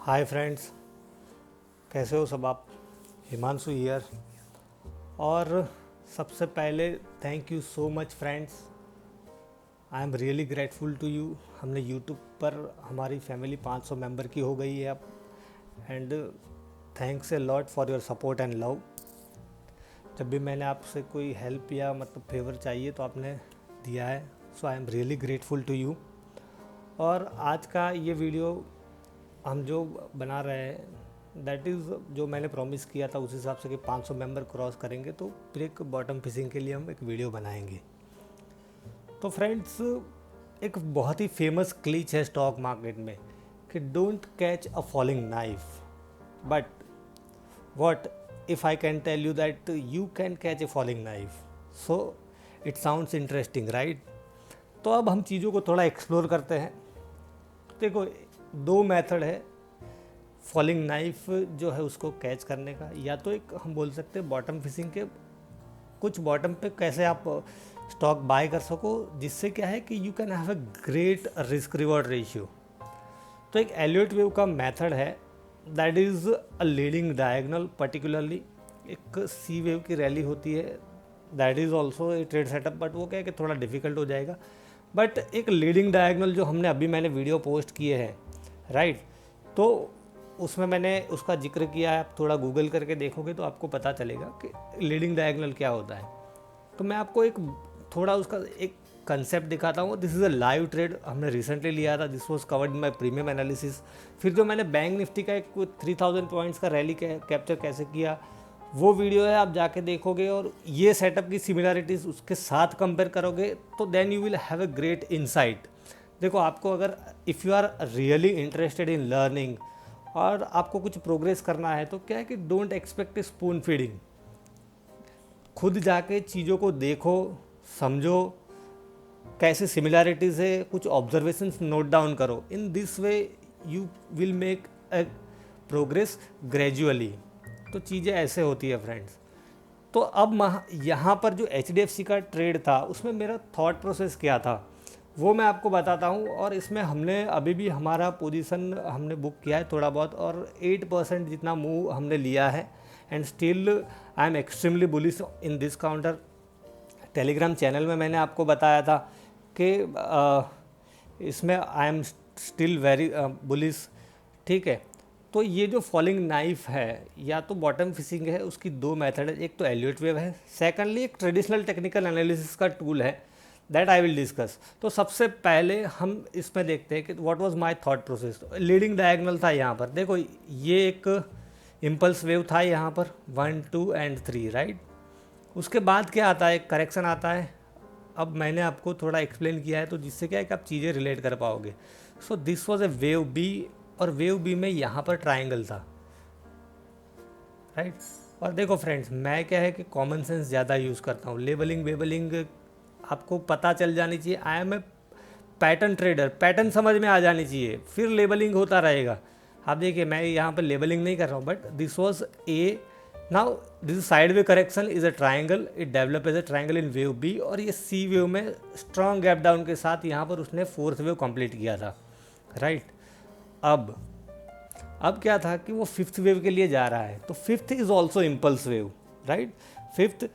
Hi friends, कैसे हो सब आप। हिमांशु हियर। और सबसे पहले thank you so much friends, I am really grateful to you. हमने यूट्यूब पर हमारी फैमिली 500 मेंबर की हो गई है अब। And thanks a lot for your support and love. जब भी मैंने आपसे कोई हेल्प या मतलब फेवर चाहिए तो आपने दिया है, so I am really grateful to you. और आज का ये वीडियो हम जो बना रहे हैं दैट इज़ जो मैंने प्रॉमिस किया था उस हिसाब से कि 500 मेंबर क्रॉस करेंगे तो ब्रेक बॉटम फिशिंग के लिए हम एक वीडियो बनाएंगे। तो फ्रेंड्स, एक बहुत ही फेमस क्लीच है स्टॉक मार्केट में कि don't catch a falling knife, but what if I can tell you that you can catch a falling knife. So it sounds interesting, right. तो अब हम चीज़ों को थोड़ा एक्सप्लोर करते हैं। देखो, दो मेथड है फॉलिंग नाइफ जो है उसको कैच करने का। या तो एक हम बोल सकते हैं बॉटम फिशिंग के, कुछ बॉटम पे कैसे आप स्टॉक बाय कर सको जिससे क्या है कि you can have a great risk reward ratio. तो एक एलियट वेव का मेथड है that is a leading diagonal. Particularly एक सी वेव की रैली होती है, that is also a trade setup, but वो क्या है कि थोड़ा डिफिकल्ट हो जाएगा। बट एक लीडिंग डायगोनल जो मैंने वीडियो पोस्ट किए हैं, राइट, तो उसमें मैंने उसका जिक्र किया है। आप थोड़ा गूगल करके देखोगे तो आपको पता चलेगा कि लीडिंग डायगोनल क्या होता है। तो मैं आपको एक थोड़ा उसका एक कंसेप्ट दिखाता हूँ। This is a live trade, हमने रिसेंटली लिया था। This was covered in my premium analysis. फिर जो मैंने बैंक निफ्टी का एक 3000 पॉइंट्स का रैली कैप्चर कैसे किया वो वीडियो है, आप जाके देखोगे और ये सेटअप की सिमिलरिटीज़ उसके साथ कंपेयर करोगे तो then you will have a great insight. देखो, आपको अगर if you are really interested in learning और आपको कुछ प्रोग्रेस करना है तो क्या है कि डोंट एक्सपेक्ट स्पून फीडिंग। खुद जाके चीज़ों को देखो, समझो, कैसे सिमिलैरिटीज़ है, कुछ ऑब्जर्वेशंस नोट डाउन करो। In this way you will make a progress gradually. तो चीज़ें ऐसे होती है फ्रेंड्स। तो अब यहाँ पर जो HDFC का ट्रेड था उसमें मेरा थॉट प्रोसेस क्या था वो मैं आपको बताता हूँ। और इसमें हमने अभी भी हमारा पोजीशन हमने बुक किया है थोड़ा बहुत, और 8% जितना मूव हमने लिया है। And still I am extremely bullish in this counter. Telegram channel में मैंने आपको बताया था कि इसमें I am still very bullish, ठीक है। तो ये जो फॉलिंग नाइफ है या तो बॉटम फिशिंग है, उसकी दो मेथड है। एक तो एलियट वेव है, सेकंडली एक ट्रेडिशनल टेक्निकल एनालिसिस का टूल है दैट आई विल डिस्कस। तो सबसे पहले हम इसमें देखते हैं कि what was my thought process. Leading diagonal था यहाँ पर, देखो ये एक इम्पल्स वेव था यहाँ पर 1 2 एंड 3, राइट। उसके बाद क्या आता है, करेक्शन आता है। अब मैंने आपको थोड़ा एक्सप्लेन किया है तो जिससे क्या है कि आप चीज़ें रिलेट कर पाओगे। So this was a wave B, और वेव बी में यहाँ पर ट्राइंगल था, राइट। और देखो फ्रेंड्स, मैं क्या है कि कॉमन सेंस ज़्यादा यूज़ करता हूँ। लेबलिंग वेबलिंग आपको पता चल जानी चाहिए। I am a pattern trader, pattern समझ में आ जानी चाहिए, फिर लेबलिंग होता रहेगा। आप देखिए, मैं यहाँ पर लेबलिंग नहीं कर रहा हूँ, but this was a, now this sideways correction is a triangle, it develop as a triangle in wave B. और ये सी वेव में स्ट्रॉन्ग गैप डाउन के साथ यहाँ पर उसने फोर्थ वेव कंप्लीट किया था, राइट। अब क्या था कि वो फिफ्थ वेव के लिए जा रहा है, तो fifth is also impulse wave, right. Fifth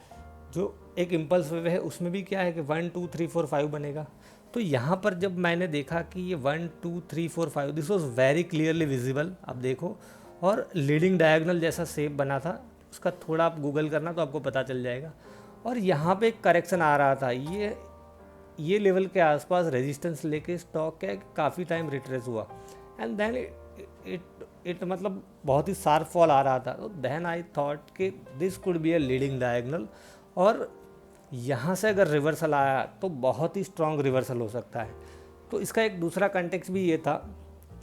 जो एक इम्पल्स वेव है उसमें भी क्या है कि 1 2 3 4 5 बनेगा। तो यहाँ पर जब मैंने देखा कि ये 1 2 3 4 5 this was very clearly visible, आप देखो। और लीडिंग डायगोनल जैसा शेप बना था, उसका थोड़ा आप गूगल करना तो आपको पता चल जाएगा। और यहाँ पे एक करेक्शन आ रहा था, ये लेवल के आसपास रेजिस्टेंस लेके स्टॉक क्या काफ़ी टाइम रिट्रेस हुआ। एंड देन इट मतलब बहुत ही शार्प फॉल आ रहा था। तो देन आई थॉट कि this could be a leading diagonal, और यहाँ से अगर रिवर्सल आया तो बहुत ही स्ट्रॉन्ग रिवर्सल हो सकता है। तो इसका एक दूसरा कंटेक्स्ट भी ये था,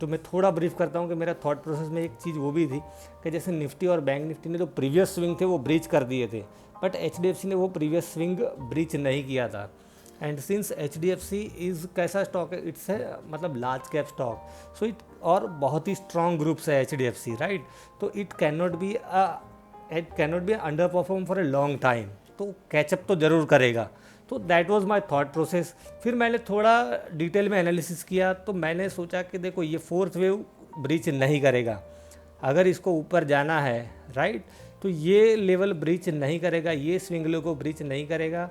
तो मैं थोड़ा ब्रीफ करता हूँ कि मेरा थॉट प्रोसेस में एक चीज़ वो भी थी कि जैसे निफ्टी और बैंक निफ्टी ने जो प्रीवियस स्विंग थे वो ब्रीच कर दिए थे, बट HDFC ने वो प्रीवियस स्विंग ब्रीच नहीं किया था। एंड सिंस HDFC इज़ कैसा स्टॉक है, इट्स है मतलब large cap stock, so it और बहुत ही स्ट्रॉन्ग ग्रुप्स है HDFC, राइट। तो it can not be under perform for a long time, तो कैचअप तो ज़रूर करेगा। तो that was my thought process. फिर मैंने थोड़ा डिटेल में एनालिसिस किया तो मैंने सोचा कि देखो ये फोर्थ वेव ब्रीच नहीं करेगा। अगर इसको ऊपर जाना है राइट, तो ये लेवल ब्रीच नहीं करेगा, ये स्विंग लो को ब्रीच नहीं करेगा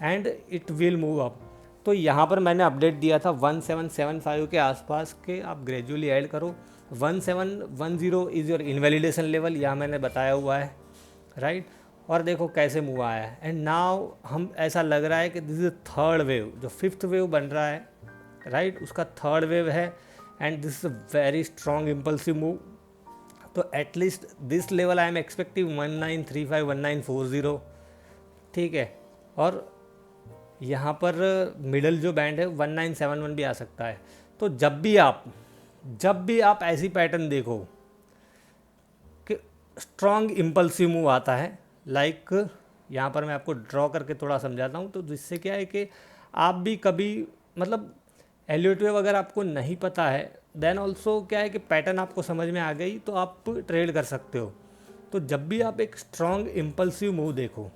and it will move up. तो यहाँ पर मैंने अपडेट दिया था 1775 के आसपास के आप ग्रेजुअली ऐड करो। 1710 इज़ योर इनवैलिडेशन लेवल, यहाँ मैंने बताया हुआ है राइट। और देखो कैसे मूव आया है एंड नाउ हम ऐसा लग रहा है कि दिस इज थर्ड वेव, जो फिफ्थ वेव बन रहा है राइट, उसका थर्ड वेव है and this is a very strong impulsive move. तो at least this level I am expecting 1935 1940, ठीक है। और यहाँ पर मिडल जो बैंड है 1971 भी आ सकता है। तो जब भी आप ऐसी पैटर्न देखो कि स्ट्रॉन्ग इम्पल्सिव मूव आता है, लाइक यहाँ पर मैं आपको ड्रॉ करके थोड़ा समझाता हूँ, तो जिससे क्या है कि आप भी कभी मतलब एलियट वेव अगर आपको नहीं पता है देन ऑल्सो क्या है कि पैटर्न आपको समझ में आ गई तो आप ट्रेड कर सकते हो। तो जब भी आप एक स्ट्रॉन्ग इम्पल्सिव मूव देखो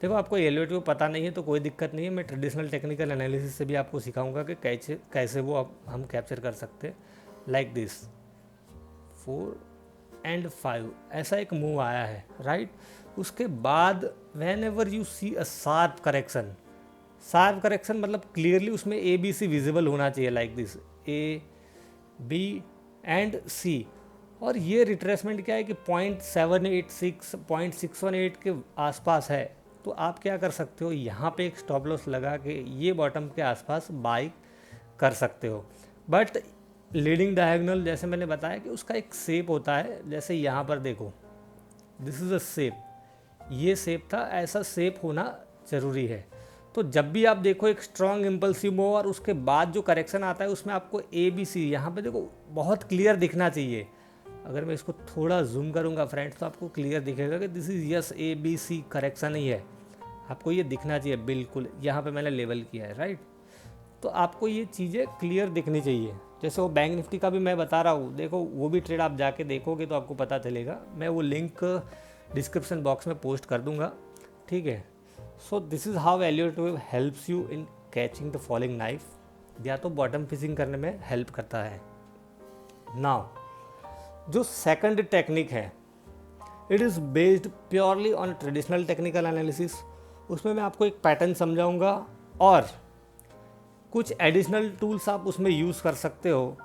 आपको एलियट वेव पता नहीं है तो कोई दिक्कत नहीं है, मैं ट्रेडिशनल टेक्निकल एनालिसिस से भी आपको सिखाऊंगा कि कैसे वो हम कैप्चर कर सकते हैं। लाइक दिस 4 and 5 ऐसा एक मूव आया है राइट। उसके बाद whenever you see a sharp correction मतलब क्लियरली उसमें ए बी सी विजिबल होना चाहिए, like this A B and C. और ये रिट्रेसमेंट क्या है कि 0.786 0.618 के आसपास है। तो आप क्या कर सकते हो, यहाँ पे एक स्टॉप लॉस लगा के ये बॉटम के आसपास बाई कर सकते हो। बट लीडिंग डायगोनल जैसे मैंने बताया कि उसका एक शेप होता है, जैसे यहाँ पर देखो दिस इज़ अ शेप, ये शेप था, ऐसा शेप होना ज़रूरी है। तो जब भी आप देखो एक स्ट्रॉन्ग इम्पल्सिव मूव और उसके बाद जो करेक्शन आता है उसमें आपको ए बी सी यहाँ पे देखो बहुत क्लियर दिखना चाहिए। अगर मैं इसको थोड़ा जूम करूँगा फ्रेंड्स तो आपको क्लियर दिखेगा कि this is yes A B C correction ही है, आपको ये दिखना चाहिए बिल्कुल। यहाँ पे मैंने लेवल किया है राइट। तो आपको ये चीज़ें क्लियर दिखनी चाहिए। जैसे वो बैंक निफ्टी का भी मैं बता रहा हूँ, देखो वो भी ट्रेड आप जाके देखोगे तो आपको पता चलेगा, मैं वो लिंक डिस्क्रिप्शन बॉक्स में पोस्ट कर दूँगा, ठीक है। So this is how Elliott wave helps you in catching the falling knife, या तो बॉटम फिशिंग करने में हेल्प करता है। नाउ जो सेकंड टेक्निक है it is based purely on traditional technical analysis. उसमें मैं आपको एक पैटर्न समझाऊंगा और कुछ एडिशनल टूल्स आप उसमें यूज़ कर सकते हो,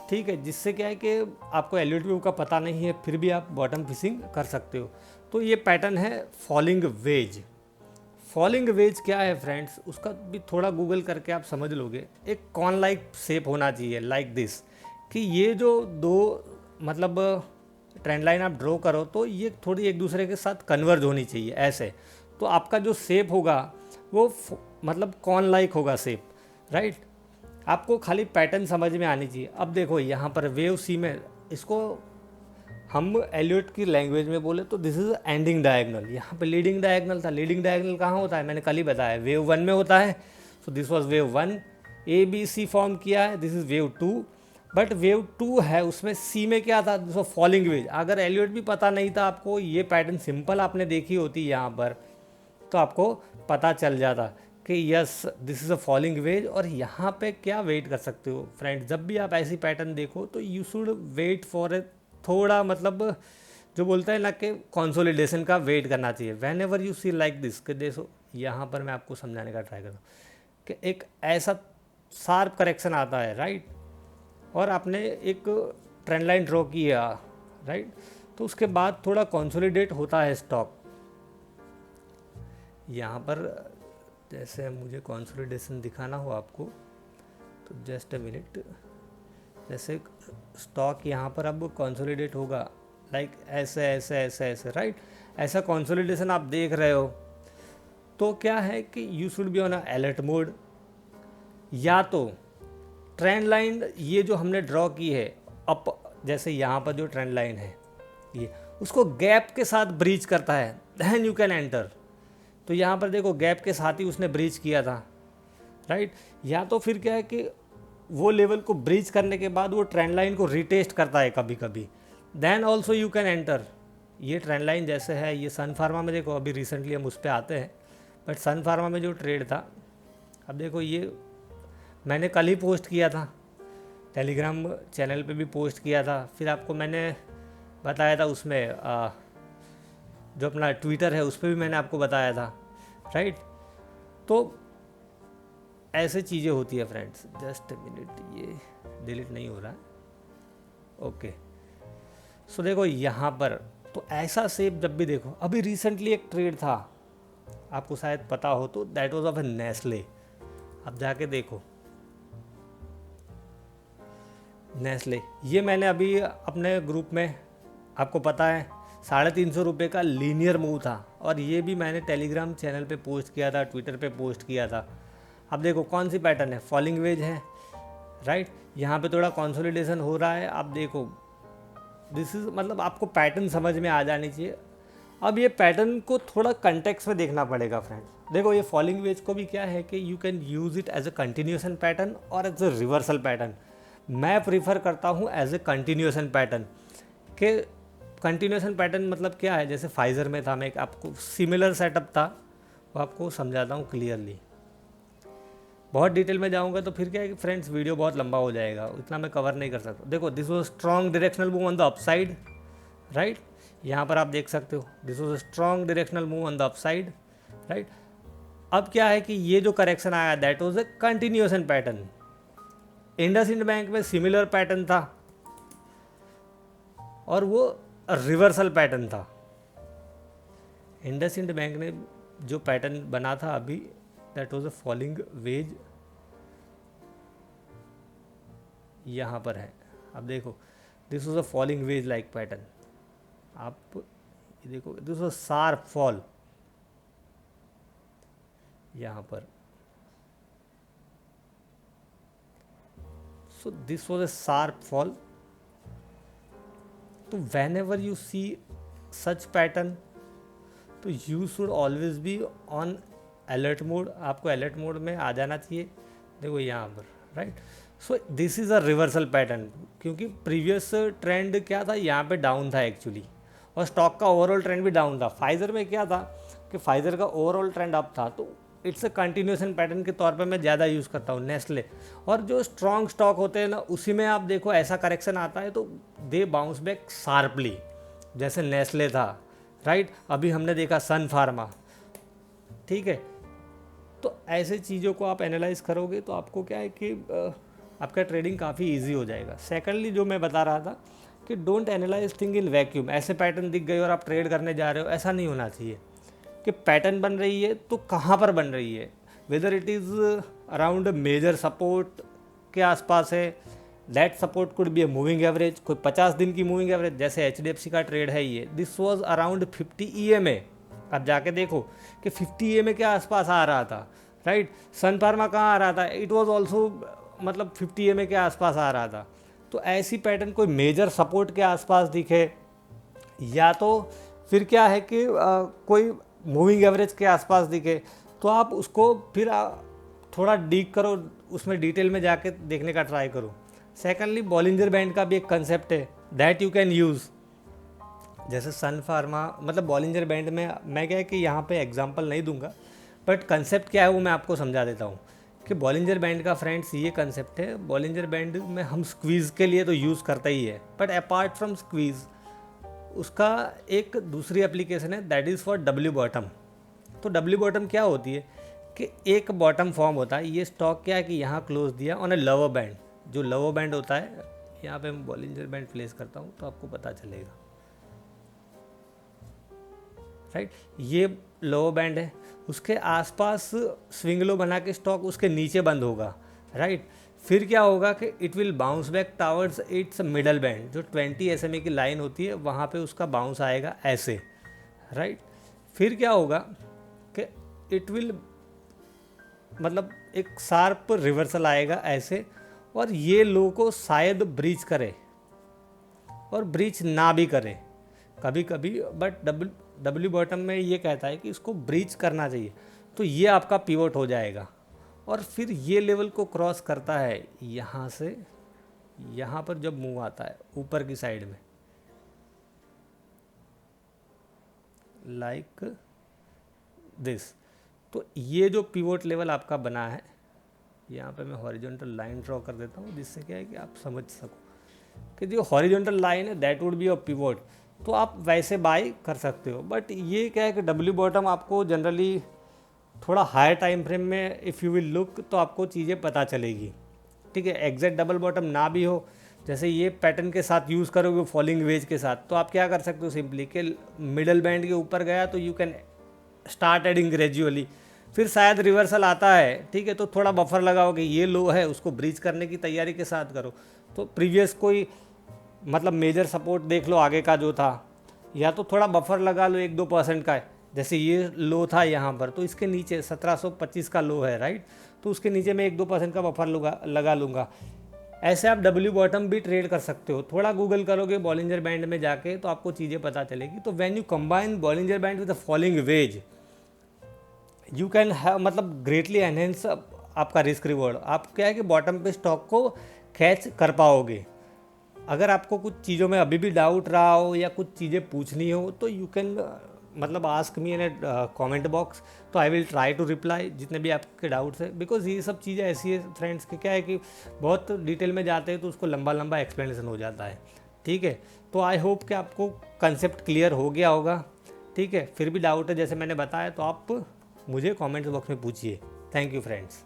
ठीक है, जिससे क्या है कि आपको एलियट वेव का पता नहीं है फिर भी आप बॉटम फिशिंग कर सकते हो। तो ये पैटर्न है फॉलिंग वेज। फॉलिंग वेज क्या है फ्रेंड्स, उसका भी थोड़ा गूगल करके आप समझ लोगे। एक कॉर्न लाइक शेप होना चाहिए, लाइक दिस, कि ये जो दो मतलब ट्रेंड लाइन आप ड्रॉ करो तो ये थोड़ी एक दूसरे के साथ कन्वर्ज होनी चाहिए ऐसे। तो आपका जो शेप होगा वो मतलब कॉर्न लाइक होगा शेप राइट। आपको खाली पैटर्न समझ में आनी चाहिए। अब देखो यहाँ पर वेव सी में, इसको हम एलियट की लैंग्वेज में बोले तो दिस इज एंडिंग डायगोनल। यहाँ पे लीडिंग डायगोनल था, लीडिंग डायगोनल कहाँ होता है, मैंने कल ही बताया वेव 1 में होता है। So this was wave 1, A B C form किया है, this is wave 2। But wave 2 है उसमें सी में क्या था, दिस फॉलिंग वेज। अगर एलियट भी पता नहीं था आपको, ये पैटर्न सिंपल आपने देखी होती यहाँ पर तो आपको पता चल जाता कि yes this is a falling veg. और यहाँ पे क्या वेट कर सकते हो फ्रेंड्स, जब भी आप ऐसी पैटर्न देखो तो you should wait for a थोड़ा मतलब जो बोलते हैं ना कि कंसोलिडेशन का वेट करना चाहिए। Whenever you see like this, कि देखो यहाँ पर मैं आपको समझाने का ट्राई करता हूँ कि एक ऐसा शार्प करेक्शन आता है राइट, और आपने एक ट्रेंड लाइन ड्रॉ किया राइट, तो उसके बाद थोड़ा कंसोलिडेट होता है स्टॉक। यहाँ पर जैसे मुझे कंसोलिडेशन दिखाना हो आपको तो जस्ट अ मिनट, जैसे स्टॉक यहाँ पर अब कंसोलिडेट होगा लाइक ऐसे ऐसे ऐसे ऐसे राइट, ऐसा कंसोलिडेशन आप देख रहे हो तो क्या है कि you should be on alert mode. या तो ट्रेंड लाइन ये जो हमने ड्रॉ की है अप, जैसे यहाँ पर जो ट्रेंड लाइन है ये उसको गैप के साथ ब्रीच करता है, देन यू कैन एंटर। तो यहाँ पर देखो गैप के साथ ही उसने ब्रीच किया था राइट। या तो फिर क्या है कि वो लेवल को ब्रीच करने के बाद वो ट्रेंड लाइन को रिटेस्ट करता है कभी कभी, then also you can enter. ये ट्रेंड लाइन जैसे है, ये सन फार्मा में देखो, अभी रिसेंटली हम उस पर आते हैं, बट सन फार्मा में जो ट्रेड था, अब देखो ये मैंने कल ही पोस्ट किया था टेलीग्राम चैनल पे भी पोस्ट किया था, फिर आपको मैंने बताया था उसमें जो अपना ट्विटर है उस पर भी मैंने आपको बताया था, राइट। तो ऐसे चीज़ें होती है फ्रेंड्स। जस्ट मिनट, ये डिलीट नहीं हो रहा है, ओके। सो देखो यहाँ पर तो ऐसा सेप जब भी देखो, अभी रिसेंटली एक ट्रेड था, आपको शायद पता हो तो, that was of A Nestle. अब जाके देखो नेस्ले, ये मैंने अभी अपने ग्रुप में, आपको पता है 350 रुपये का लीनियर मूव था, और ये भी मैंने टेलीग्राम चैनल पे पोस्ट किया था, ट्विटर पे पोस्ट किया था। अब देखो कौन सी पैटर्न है, फॉलिंग वेज है, राइट। यहाँ पे थोड़ा कंसोलिडेशन हो रहा है, आप देखो दिस इज, मतलब आपको पैटर्न समझ में आ जानी चाहिए। अब ये पैटर्न को थोड़ा कंटेक्स्ट में देखना पड़ेगा फ्रेंड्स। देखो ये फॉलिंग वेज को भी क्या है कि you can use it as a continuation pattern और एज अ रिवर्सल पैटर्न। मैं प्रीफर करता हूँ एज ए कंटिन्यूएशन पैटर्न। के कंटिन्यूएशन पैटर्न मतलब क्या है, जैसे फाइजर में था, मैं एक आपको सिमिलर सेटअप था, वो आपको समझाता हूँ क्लियरली। बहुत डिटेल में जाऊँगा तो फिर क्या है कि फ्रेंड्स वीडियो बहुत लंबा हो जाएगा, इतना मैं कवर नहीं कर सकता। देखो this was strong directional move on the upside, right. यहाँ पर आप देख सकते हो this was strong directional move on the upside, right. अब क्या है कि ये जो करेक्शन आया that was a continuation pattern. IndusInd bank में सिमिलर पैटर्न था और वो रिवर्सल पैटर्न था। इंडसइंड बैंक ने जो पैटर्न बना था अभी, that was a falling wedge, यहाँ पर है, अब देखो this was a falling wedge like pattern. आप ये देखो दिस वाज शार्प फॉल यहाँ पर, so this was a sharp fall. तो whenever you see such pattern, तो you should always be on alert mode, आपको अलर्ट मोड में आ जाना चाहिए। देखो यहाँ पर, right. So this is a reversal pattern, क्योंकि प्रीवियस ट्रेंड क्या था, यहाँ पे डाउन था एक्चुअली, और स्टॉक का ओवरऑल ट्रेंड भी डाउन था। फाइजर में क्या था कि फाइजर का ओवरऑल ट्रेंड अप था, तो इट्स अ कंटिन्यूएशन पैटर्न के तौर पे मैं ज़्यादा यूज़ करता हूँ नेस्ले। और जो स्ट्रॉन्ग स्टॉक होते हैं ना, उसी में आप देखो ऐसा करेक्शन आता है तो दे बाउंस बैक शार्पली, जैसे नेस्ले था, राइट। अभी हमने देखा सन फार्मा, ठीक है। तो ऐसे चीज़ों को आप एनालाइज करोगे तो आपको क्या है कि आपका ट्रेडिंग काफ़ी इजी हो जाएगा। सेकंडली जो मैं बता रहा था कि don't analyse thing in vacuum. ऐसे पैटर्न दिख गए और आप ट्रेड करने जा रहे हो, ऐसा नहीं होना चाहिए। कि पैटर्न बन रही है तो कहाँ पर बन रही है, whether it is around major support के आसपास है, that support could be a moving average, कोई 50 दिन की मूविंग एवरेज, जैसे HDFC का ट्रेड है ये, दिस वाज अराउंड 50 EMA। अब जाके देखो कि 50 EMA के आसपास आ रहा था, राइट। सन फार्मा कहाँ आ रहा था, इट वाज आल्सो मतलब 50 EMA के आसपास आ रहा था। तो ऐसी पैटर्न कोई मेजर सपोर्ट के आसपास दिखे, या तो फिर क्या है कि कोई मूविंग एवरेज के आसपास दिखे, तो आप उसको फिर थोड़ा डीक करो, उसमें डिटेल में जाके देखने का ट्राई करो। सेकेंडली बॉलिंजर बैंड का भी एक कंसेप्ट है दैट यू कैन यूज़, जैसे सन फार्मा, मतलब बॉलिंजर बैंड में मैं क्या है कि यहाँ पे एग्जांपल नहीं दूंगा, बट कंसेप्ट क्या है वो मैं आपको समझा देता हूँ। कि बॉलिंजर बैंड का फ्रेंड्स ये कंसेप्ट है, बॉलिंजर बैंड में हम स्क्वीज़ के लिए तो यूज़ करते ही है, बट अपार्ट फ्रॉम स्क्वीज़ उसका एक दूसरी एप्लीकेशन है that is for W bottom. तो डब्ल्यू बॉटम क्या होती है कि एक बॉटम फॉर्म होता है, ये स्टॉक क्या है कि यहाँ क्लोज दिया ऑन ए लोअर बैंड, जो लोअर बैंड होता है, यहाँ पे मैं बॉलिंजर बैंड प्लेस करता हूँ तो आपको पता चलेगा, राइट। ये लोअर बैंड है, उसके आसपास स्विंग लो बना के स्टॉक उसके नीचे बंद होगा, राइट। फिर क्या होगा कि it will bounce back towards its middle band, जो 20 SMA की लाइन होती है वहाँ पे उसका बाउंस आएगा ऐसे, राइट। फिर क्या होगा कि इट विल मतलब एक शार्प रिवर्सल आएगा ऐसे, और ये लो को शायद ब्रीच करे और ब्रीच ना भी करे कभी कभी, बट डब्ल्यू बॉटम में ये कहता है कि इसको ब्रीच करना चाहिए, तो ये आपका पिवट हो जाएगा। और फिर ये लेवल को क्रॉस करता है यहाँ से, यहाँ पर जब मूव आता है ऊपर की साइड में लाइक दिस, तो ये जो पिवट लेवल आपका बना है यहाँ पे मैं हॉरिजॉन्टल लाइन ड्रॉ कर देता हूँ, जिससे क्या है कि आप समझ सको कि जो हॉरिजॉन्टल लाइन है that would be a pivot, तो आप वैसे बाई कर सकते हो। बट ये क्या है कि डब्ल्यू बॉटम आपको जनरली थोड़ा हायर टाइम फ्रेम में इफ़ यू विल लुक तो आपको चीज़ें पता चलेगी, ठीक है। एग्जैक्ट डबल बॉटम ना भी हो, जैसे ये पैटर्न के साथ यूज़ करोगे फॉलिंग वेज के साथ, तो आप क्या कर सकते हो सिंपली कि मिडल बैंड के ऊपर गया तो you can start adding gradually, फिर शायद रिवर्सल आता है, ठीक है, तो थोड़ा बफर लगाओ कि ये लो है, उसको ब्रीच करने की तैयारी के साथ करो। तो प्रीवियस कोई मतलब मेजर सपोर्ट देख लो आगे का जो था, या तो थोड़ा बफर लगा लो 1-2% का, जैसे ये लो था यहाँ पर, तो इसके नीचे 1725 का लो है, राइट, तो उसके नीचे मैं 1-2% का बफर लगा लूँगा। ऐसे आप डब्ल्यू बॉटम भी ट्रेड कर सकते हो। थोड़ा गूगल करोगे बॉलिंजर बैंड में जाके तो आपको चीज़ें पता चलेगी। तो when you combine Bollinger band with the falling veg, you can have मतलब ग्रेटली एनहेंस आपका रिस्क रिवॉर्ड। आप क्या है कि बॉटम पे स्टॉक को कैच कर पाओगे। अगर आपको कुछ चीज़ों में अभी भी डाउट रहा हो या कुछ चीज़ें पूछनी हो तो यू कैन मतलब ask me in comment box, तो I will try to reply जितने भी आपके डाउट्स है। बिकॉज ये सब चीज़ें ऐसी है फ्रेंड्स कि क्या है कि बहुत डिटेल में जाते हैं तो उसको लंबा लंबा एक्सप्लेनेशन हो जाता है, ठीक है। तो आई होप कि आपको कंसेप्ट क्लियर हो गया होगा, ठीक है। फिर भी डाउट है जैसे मैंने बताया तो आप मुझे कमेंट बॉक्स में पूछिए। Thank you friends.